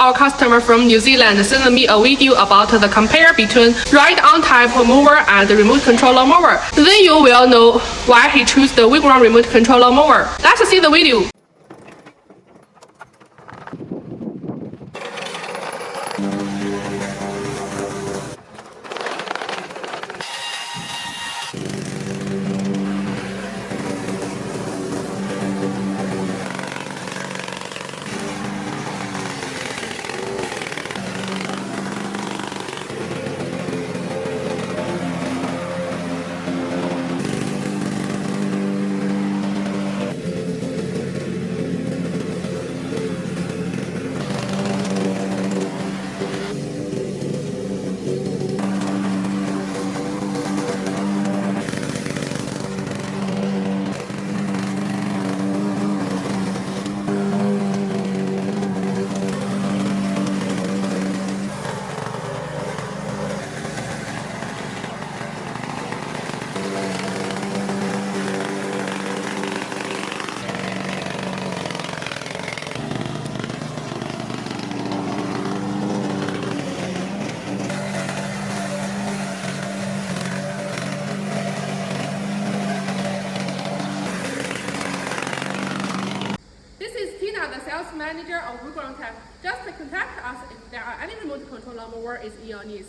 our customer from New Zealand sent me a video about the compare between ride-on type mower and the remote control mower. Then you will know why he chose the wiggle remote control mower. Let's see the video. The sales manager of Remote-Control. Just contact us if there are any remote control mower is in your needs.